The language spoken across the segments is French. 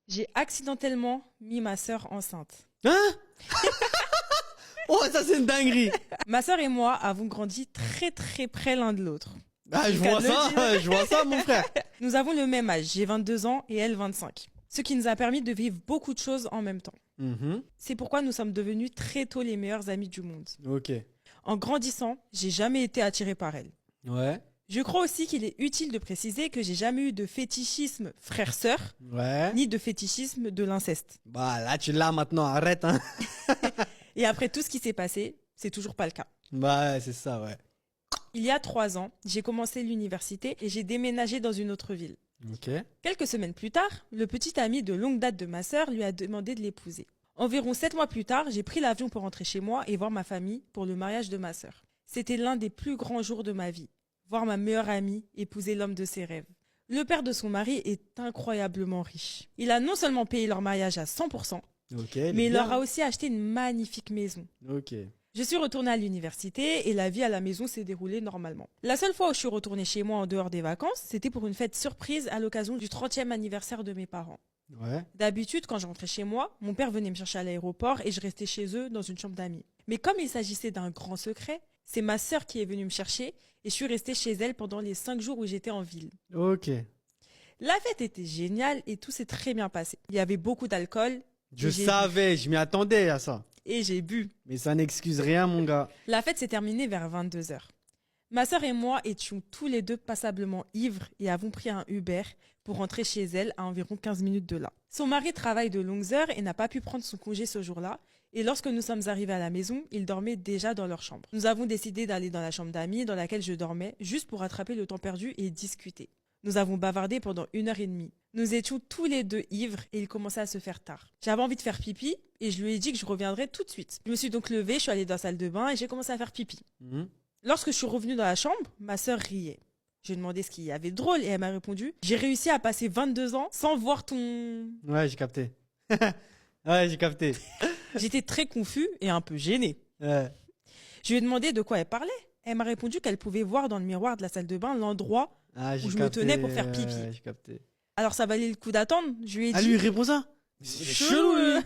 J'ai accidentellement mis ma sœur enceinte. Hein? Oh, ça c'est une dinguerie. Ma sœur et moi avons grandi très très près l'un de l'autre. Ah, je vois ça, je vois ça, mon frère. Nous avons le même âge, j'ai 22 ans et elle 25. Ce qui nous a permis de vivre beaucoup de choses en même temps. Mhm. C'est pourquoi nous sommes devenus très tôt les meilleurs amis du monde. Ok. En grandissant, j'ai jamais été attiré par elle. Ouais. Je crois aussi qu'il est utile de préciser que j'ai jamais eu de fétichisme frère-sœur, Ouais. ni de fétichisme de l'inceste. Bah là, tu l'as maintenant, arrête, hein. Et après tout ce qui s'est passé, c'est toujours pas le cas. Bah ouais, c'est ça, ouais. Il y a 3 ans, j'ai commencé l'université et j'ai déménagé dans une autre ville. Ok. Quelques semaines plus tard, le petit ami de longue date de ma sœur lui a demandé de l'épouser. Environ 7 mois plus tard, j'ai pris l'avion pour rentrer chez moi et voir ma famille pour le mariage de ma sœur. C'était l'un des plus grands jours de ma vie. Voir ma meilleure amie épouser l'homme de ses rêves. Le père de son mari est incroyablement riche. Il a non seulement payé leur mariage à 100%, Ok. mais il leur a aussi acheté une magnifique maison. Ok. Je suis retournée à l'université et la vie à la maison s'est déroulée normalement. La seule fois où je suis retournée chez moi en dehors des vacances, c'était pour une fête surprise à l'occasion du 30e anniversaire de mes parents. Ouais. D'habitude, quand je rentrais chez moi, mon père venait me chercher à l'aéroport et je restais chez eux dans une chambre d'amis. Mais comme il s'agissait d'un grand secret, c'est ma sœur qui est venue me chercher et je suis restée chez elle pendant les 5 jours où j'étais en ville. Ok. La fête était géniale et tout s'est très bien passé. Il y avait beaucoup d'alcool. Je et j'ai savais, je m'y attendais à ça. bu. Et j'ai bu. Mais ça n'excuse rien, mon gars. La fête s'est terminée vers 22h. Ma sœur et moi étions tous les deux passablement ivres et avons pris un Uber pour rentrer chez elle à environ 15 minutes de là. Son mari travaille de longues heures et n'a pas pu prendre son congé ce jour-là. Et lorsque nous sommes arrivés à la maison, ils dormaient déjà dans leur chambre. Nous avons décidé d'aller dans la chambre d'amis dans laquelle je dormais, juste pour rattraper le temps perdu et discuter. Nous avons bavardé pendant 1h30. Nous étions tous les deux ivres et il commençait à se faire tard. J'avais envie de faire pipi et je lui ai dit que je reviendrais tout de suite. Je me suis donc levée, je suis allée dans la salle de bain et j'ai commencé à faire pipi. Mhm. Lorsque je suis revenue dans la chambre, ma sœur riait. J'ai demandé ce qu'il y avait de drôle et elle m'a répondu « J'ai réussi à passer 22 ans sans voir ton... » Ouais, j'ai capté. Ouais, j'ai capté. J'étais très confus et un peu gêné. Ouais. Je lui ai demandé de quoi elle parlait. Elle m'a répondu qu'elle pouvait voir dans le miroir de la salle de bain l'endroit Ah, j'ai où je me capté, tenais pour faire pipi. ouais, j'ai capté. Alors ça valait le coup d'attendre. Je lui ai Ah, dit... lui, il répond ça? C'est Chelou, lui.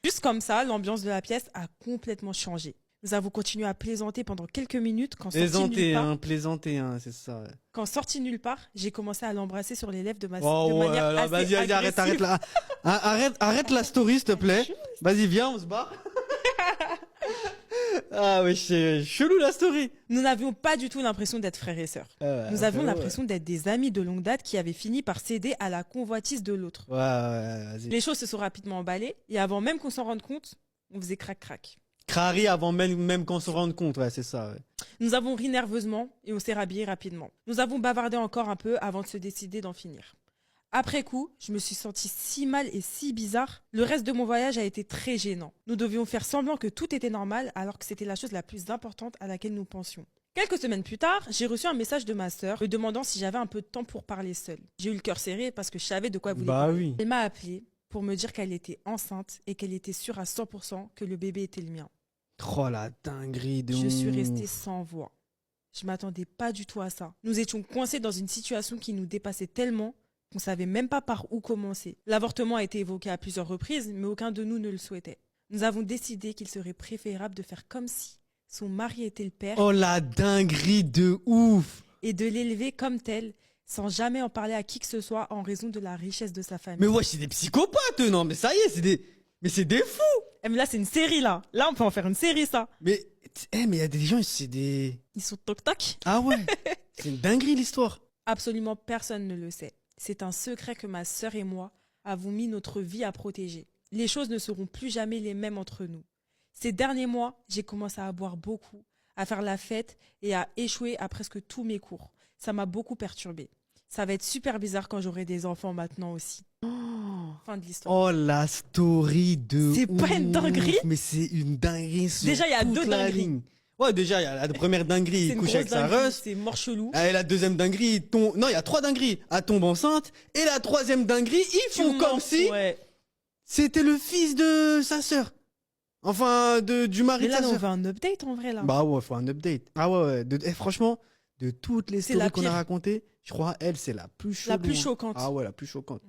Juste comme ça, l'ambiance de la pièce a complètement changé. Nous avons continué à plaisanter pendant quelques minutes quand Plaisanter, hein, c'est ça. Ouais. sorti nulle part, j'ai commencé à l'embrasser sur les lèvres de Oh, de ouais, manière là, assez vas-y, agressive. arrête là. Arrête la story, s'il te plaît. Vas-y, viens, on se bat. Ah, ouais, c'est chelou la story. Nous n'avions pas du tout l'impression d'être frères et sœurs. Nous avions l'impression d'être des amis de longue date qui avaient fini par céder à la convoitise de l'autre. Ouais, vas-y. Les choses se sont rapidement emballées et avant même qu'on s'en rende compte, on faisait crac-crac. Crary avant même qu'on se rende compte, ouais, c'est ça. Ouais. Nous avons ri nerveusement et on s'est rhabillés rapidement. Nous avons bavardé encore un peu avant de se décider d'en finir. Après coup, je me suis sentie si mal et si bizarre. Le reste de mon voyage a été très gênant. Nous devions faire semblant que tout était normal alors que c'était la chose la plus importante à laquelle nous pensions. Quelques semaines plus tard, j'ai reçu un message de ma sœur me demandant si j'avais un peu de temps pour parler seule. J'ai eu le cœur serré parce que je savais de quoi elle voulait Bah parler. oui. Elle m'a appelé pour me dire qu'elle était enceinte et qu'elle était sûre à 100% que le bébé était le mien. Oh la dinguerie de Je suis ouf. restée sans voix. Je m'attendais pas du tout à ça. Nous étions coincés dans une situation qui nous dépassait tellement qu'on savait même pas par où commencer. L'avortement a été évoqué à plusieurs reprises, mais aucun de nous ne le souhaitait. Nous avons décidé qu'il serait préférable de faire comme si son mari était le père Oh la dinguerie de ouf. et de l'élever comme tel, sans jamais en parler à qui que ce soit en raison de la richesse de sa famille. Mais ouais, c'est des psychopathes, non, mais ça y est, mais c'est des fous. Eh, mais là, c'est une série, là. Là, on peut en faire une série, ça. Mais il y a des gens, c'est des... Ils sont toc-toc. Ah ouais. C'est une dinguerie l'histoire. Absolument personne ne le sait. C'est un secret que ma sœur et moi avons mis notre vie à protéger. Les choses ne seront plus jamais les mêmes entre nous. Ces derniers mois, j'ai commencé à boire beaucoup, à faire la fête et à échouer à presque tous mes cours. Ça m'a beaucoup perturbée. Ça va être super bizarre quand j'aurai des enfants maintenant aussi. Fin de l'histoire. Oh la story de C'est pas une dinguerie? Mais c'est une dinguerie sur Déjà, il y a toute 2 la dingueries. ligne. Ouais, déjà, il y a la première dinguerie, C'est il une couche grosse avec sa dinguerie, russe. c'est mort chelou. Et la deuxième dinguerie, non, il y a 3 dingueries. Elle tombe enceinte. Et la troisième dinguerie, ils font comme si Ouais. c'était le fils de sa sœur. Enfin, du mari Mais de là, sa on sœur. veut un update en vrai, là. Bah ouais, faut un update. Ah ouais. Franchement, de toutes les C'est stories la qu'on a pire. racontées, je crois, elle, c'est la plus chaude. La plus choquante. Ah ouais, la plus choquante.